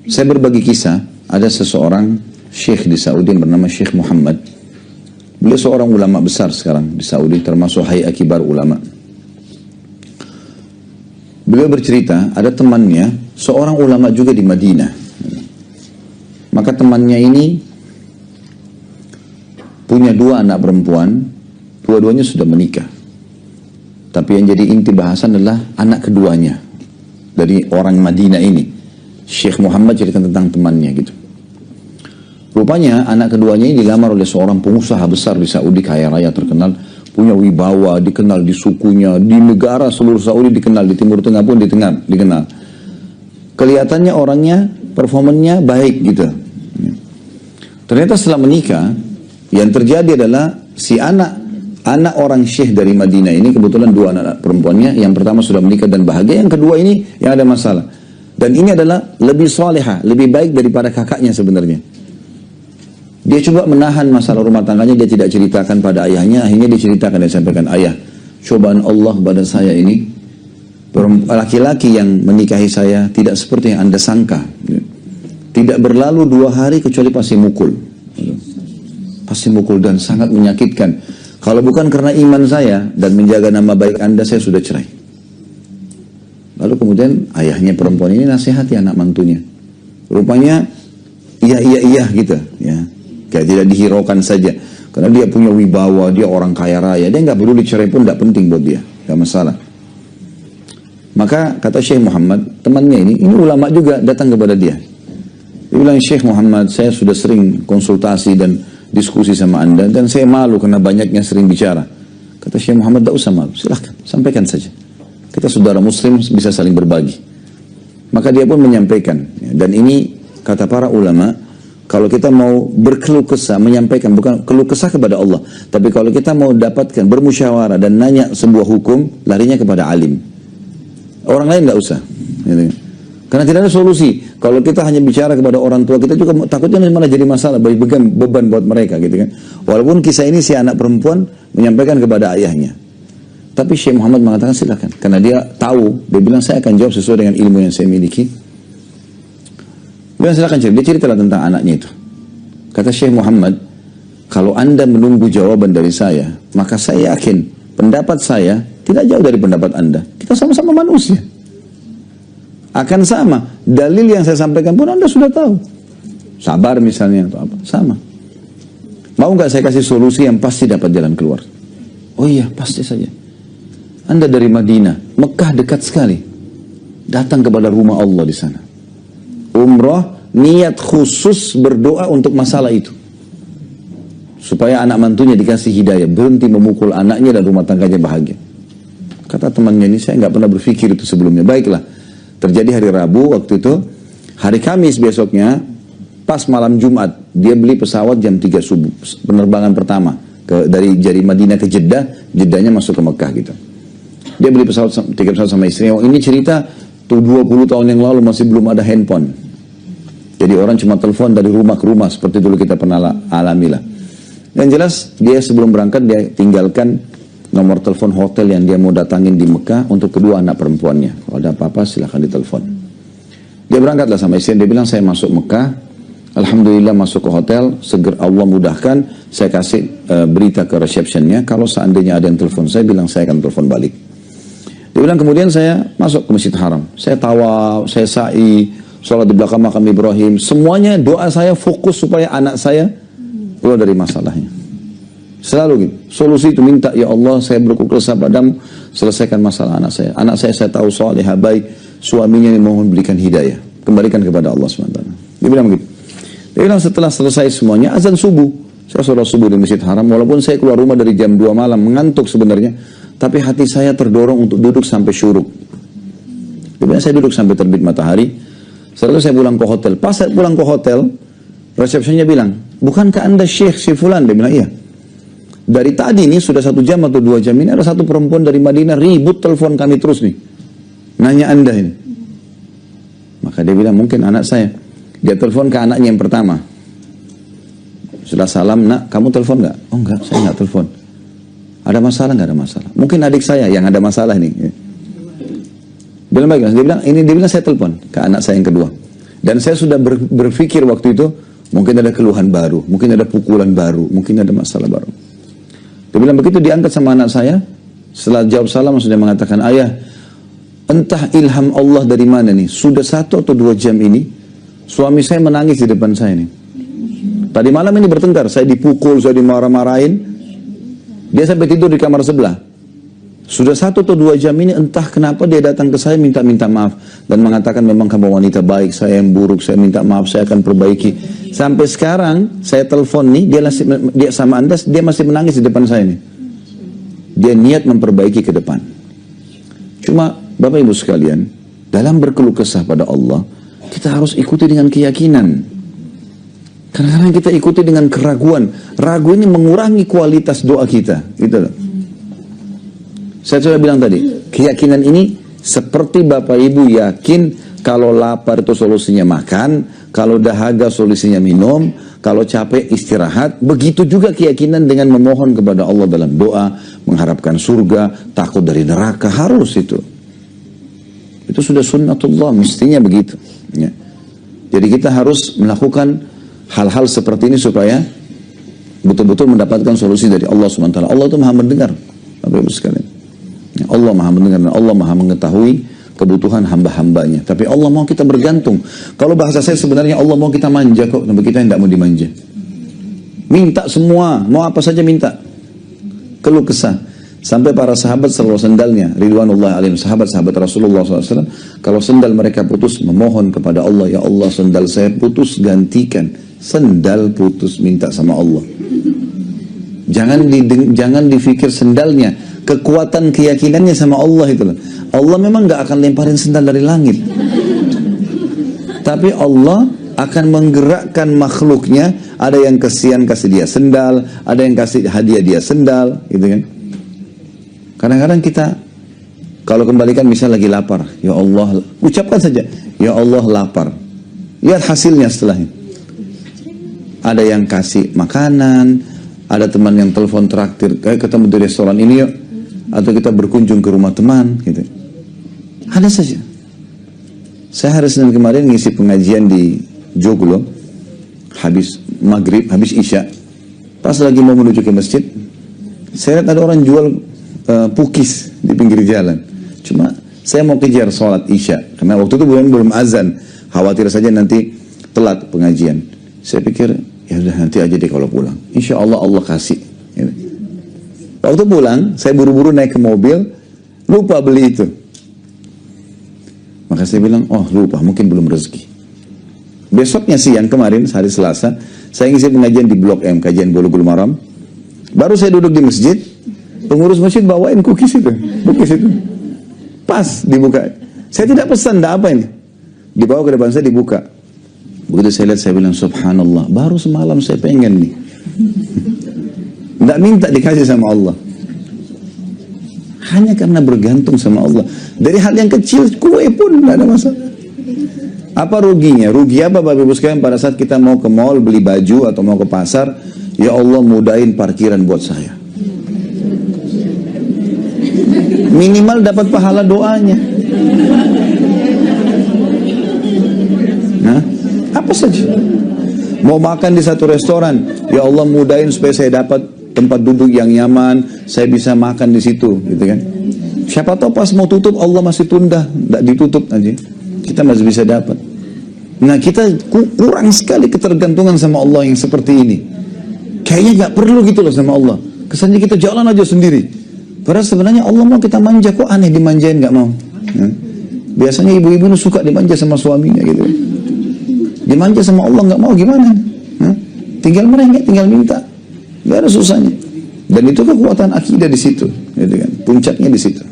Saya berbagi kisah, ada seseorang syekh di Saudi bernama Syekh Muhammad. Beliau seorang ulama besar sekarang di Saudi, termasuk Hay'ah Kibar Ulama. Beliau bercerita, ada temannya, seorang ulama juga di Madinah. Maka temannya ini punya 2 anak perempuan, dua-duanya sudah menikah. Tapi yang jadi inti bahasan adalah anak keduanya dari orang Madinah ini. Syekh Muhammad cerita tentang temannya gitu. Rupanya anak keduanya ini dilamar oleh seorang pengusaha besar di Saudi, kaya raya terkenal, punya wibawa, dikenal di sukunya, di negara seluruh Saudi dikenal, di Timur Tengah pun dikenal. Kelihatannya orangnya, performanya baik gitu. Ternyata setelah menikah, yang terjadi adalah si anak orang syekh dari Madinah ini, kebetulan 2 anak perempuannya, yang pertama sudah menikah dan bahagia, yang kedua ini yang ada masalah. Dan ini adalah lebih salihah, lebih baik daripada kakaknya sebenarnya. Dia coba menahan masalah rumah tangganya, dia tidak ceritakan pada ayahnya, akhirnya diceritakan dan sampaikan, ayah, cobaan Allah pada saya ini, laki-laki yang menikahi saya tidak seperti yang Anda sangka. Tidak berlalu 2 hari kecuali pasti mukul. Pasti mukul dan sangat menyakitkan. Kalau bukan karena iman saya dan menjaga nama baik Anda, saya sudah cerai. Lalu kemudian ayahnya perempuan ini nasihati anak mantunya. Rupanya iya gitu, ya. Kayak tidak dihiraukan saja. Karena dia punya wibawa, dia orang kaya raya, dia nggak perlu dicerai pun nggak penting buat dia, nggak masalah. Maka kata Syekh Muhammad, temannya ini ulama juga, datang kepada dia. Dia bilang, Syekh Muhammad, saya sudah sering konsultasi dan diskusi sama Anda, dan saya malu karena banyaknya sering bicara. Kata Syekh Muhammad, tidak usah malu, silahkan, sampaikan saja. Kita saudara muslim bisa saling berbagi. Maka dia pun menyampaikan. Dan ini kata para ulama, kalau kita mau berkeluh kesah, menyampaikan, bukan keluh kesah kepada Allah, tapi kalau kita mau dapatkan, bermusyawarah dan nanya sebuah hukum, larinya kepada alim. Orang lain tidak usah. Karena tidak ada solusi. Kalau kita hanya bicara kepada orang tua, kita juga takutnya malah jadi masalah, beban buat mereka gitu kan. Walaupun kisah ini si anak perempuan menyampaikan kepada ayahnya. Tapi Syekh Muhammad mengatakan silakan. Karena dia tahu, dia bilang saya akan jawab sesuai dengan ilmu yang saya miliki. Dia bilang silakan cerita. Dia ceritalah tentang anaknya itu. Kata Syekh Muhammad, kalau Anda menunggu jawaban dari saya, maka saya yakin pendapat saya tidak jauh dari pendapat Anda. Kita sama-sama manusia. Akan sama. Dalil yang saya sampaikan pun Anda sudah tahu. Sabar misalnya atau apa. Sama. Mau nggak saya kasih solusi yang pasti dapat jalan keluar? Oh iya, pasti saja. Anda dari Madinah, Mekah dekat sekali. Datang kepada rumah Allah di sana. Umrah, niat khusus berdoa untuk masalah itu. Supaya anak mantunya dikasih hidayah. Berhenti memukul anaknya dan rumah tangganya bahagia. Kata temannya ini, saya nggak pernah berpikir itu sebelumnya. Baiklah. Terjadi hari Rabu waktu itu. Hari Kamis besoknya, pas malam Jumat, dia beli pesawat jam 3 subuh. Penerbangan pertama. Dari Madinah ke Jeddah, Jeddahnya masuk ke Mekah gitu. Dia beli tiket pesawat sama istrinya. Ini cerita tuh 20 tahun yang lalu masih belum ada handphone. Jadi orang cuma telepon dari rumah ke rumah seperti dulu kita pernah alami lah. Yang jelas dia sebelum berangkat dia tinggalkan nomor telepon hotel yang dia mau datangin di Mekah untuk kedua anak perempuannya. Kalau ada apa-apa silahkan ditelepon. Dia berangkatlah sama istrinya. Dia bilang saya masuk Mekah. Alhamdulillah masuk ke hotel. Segera Allah mudahkan. Saya kasih berita ke receptionnya. Kalau seandainya ada yang telepon saya bilang saya akan telepon balik. Dia bilang kemudian saya masuk ke Masjid Haram. Saya tawaf, saya sa'i, sholat di belakang makam Ibrahim. Semuanya doa saya fokus supaya anak saya keluar dari masalahnya. Selalu gitu. Solusi itu minta, ya Allah saya berkeluh kesah padamu, selesaikan masalah anak saya. Anak saya tahu salihah baik, suaminya mohon berikan hidayah. Kembalikan kepada Allah SWT. Dia bilang begitu. Dia bilang setelah selesai semuanya, azan subuh. Saya sholat subuh di Masjid Haram, walaupun saya keluar rumah dari jam 2 malam, mengantuk sebenarnya. Tapi hati saya terdorong untuk duduk sampai syuruk. Dia bilang saya duduk sampai terbit matahari. Setelah itu saya pulang ke hotel. Pas saya pulang ke hotel, resepsinya bilang, bukankah Anda Syekh si Fulan? Dia bilang, iya. Dari tadi nih sudah 1 jam atau 2 jam ini ada satu perempuan dari Madinah ribut telepon kami terus nih. Nanya Anda ini. Maka dia bilang mungkin anak saya. Dia telepon ke anaknya yang pertama. Sudah salam, nak kamu telepon nggak? Oh enggak, saya nggak telepon. Ada masalah nggak? Ada masalah. Mungkin adik saya yang ada masalah nih. Bilang baik, dia bilang saya telepon ke anak saya yang kedua. Dan saya sudah berpikir waktu itu, mungkin ada keluhan baru, mungkin ada pukulan baru, mungkin ada masalah baru. Dia bilang begitu, diangkat sama anak saya. Setelah jawab salam, sudah mengatakan, ayah, entah ilham Allah dari mana nih, sudah 1 atau 2 jam ini, suami saya menangis di depan saya nih. Tadi malam ini bertengkar, saya dipukul, saya dimarah-marahin, dia sampai tidur di kamar sebelah. Sudah 1 atau 2 jam ini, entah kenapa dia datang ke saya minta maaf. Dan mengatakan memang kamu wanita baik, saya yang buruk, saya minta maaf, saya akan perbaiki. Sampai sekarang, saya telepon nih, dia sama Anda, dia masih menangis di depan saya nih. Dia niat memperbaiki ke depan. Cuma, Bapak Ibu sekalian, dalam berkeluh kesah pada Allah, kita harus ikuti dengan keyakinan. Kadang-kadang kita ikuti dengan keraguan. Ragu ini mengurangi kualitas doa kita. Gitu loh. Saya sudah bilang tadi, keyakinan ini seperti Bapak Ibu yakin kalau lapar itu solusinya makan, kalau dahaga solusinya minum, kalau capek istirahat. Begitu juga keyakinan dengan memohon kepada Allah dalam doa, mengharapkan surga, takut dari neraka, harus itu. Itu sudah sunnatullah, mestinya begitu. Ya. Jadi kita harus melakukan hal-hal seperti ini supaya betul-betul mendapatkan solusi dari Allah SWT. Allah itu maha mendengar, Bapak Ibu sekalian. Ya, Allah maha mendengar dan Allah maha mengetahui kebutuhan hamba-hambanya. Tapi Allah mau kita bergantung. Kalau bahasa saya sebenarnya Allah mau kita manja kok, tapi kita yang tidak mau dimanja. Minta semua, mau apa saja minta. Keluh kesah. Sampai para sahabat selalu sendalnya, ridwanullah alaihim, sahabat-sahabat Rasulullah SAW, kalau sendal mereka putus, memohon kepada Allah, ya Allah sendal saya putus, gantikan. Sendal putus, minta sama Allah. Jangan difikir sendalnya, kekuatan keyakinannya sama Allah itu. Allah memang gak akan lemparin sendal dari langit. Tapi Allah akan menggerakkan makhluknya. Ada yang kesian kasih dia sendal, ada yang kasih hadiah dia sendal, gitu kan. Kadang-kadang kita kalau kembalikan misal lagi lapar, ya Allah, ucapkan saja, ya Allah lapar. Lihat hasilnya setelahnya. Ada yang kasih makanan, ada teman yang telepon traktir, kayak ketemu di restoran ini yuk, atau kita berkunjung ke rumah teman, gitu. Ada saja. Saya hari Senin kemarin ngisi pengajian di Joglo, habis maghrib, habis isya, pas lagi mau menuju ke masjid, saya lihat ada orang jual pukis di pinggir jalan. Cuma saya mau kejar sholat isya, karena waktu itu belum azan, khawatir saja nanti telat pengajian. Saya pikir ya udah nanti aja deh kalau pulang, insya Allah Allah kasih. Waktu pulang saya buru-buru naik ke mobil, lupa beli itu. Maka saya bilang, oh lupa, mungkin belum rezeki. Besoknya siang kemarin, hari Selasa, saya ngisi pengajian di Blok M, kajian Bulughul Maram. Baru saya duduk di masjid, pengurus masjid bawain cookies itu. Pas dibuka. Saya tidak pesan, tidak apa ini. Dibawa ke depan saya, dibuka. Begitu saya lihat, saya bilang, subhanallah, baru semalam saya pengen nih. Tidak minta dikasih sama Allah. Hanya karena bergantung sama Allah. Dari hal yang kecil, kue pun tidak ada masalah. Apa ruginya? Rugi apa Bapak Ibu sekalian pada saat kita mau ke mall beli baju atau mau ke pasar, ya Allah mudahin parkiran buat saya. Minimal dapat pahala doanya. Nah, apa saja. Mau makan di satu restoran, ya Allah mudahin supaya saya dapat tempat duduk yang nyaman, saya bisa makan di situ, gitu kan. Siapa tahu pas mau tutup Allah masih tunda, tidak ditutup aja. Kita masih bisa dapat. Nah, kita kurang sekali ketergantungan sama Allah yang seperti ini. Kayaknya nggak perlu gitu loh sama Allah. Kesannya kita jalan aja sendiri. Padahal sebenarnya Allah mau kita manja, kok aneh dimanjain nggak mau. Nah, biasanya ibu-ibu suka dimanja sama suaminya gitu. Dimanja sama Allah nggak mau gimana? Nah, tinggal merengek, tinggal minta. Gak ada susahnya. Dan itu kekuatan akidah di situ, gitu kan. Puncaknya di situ.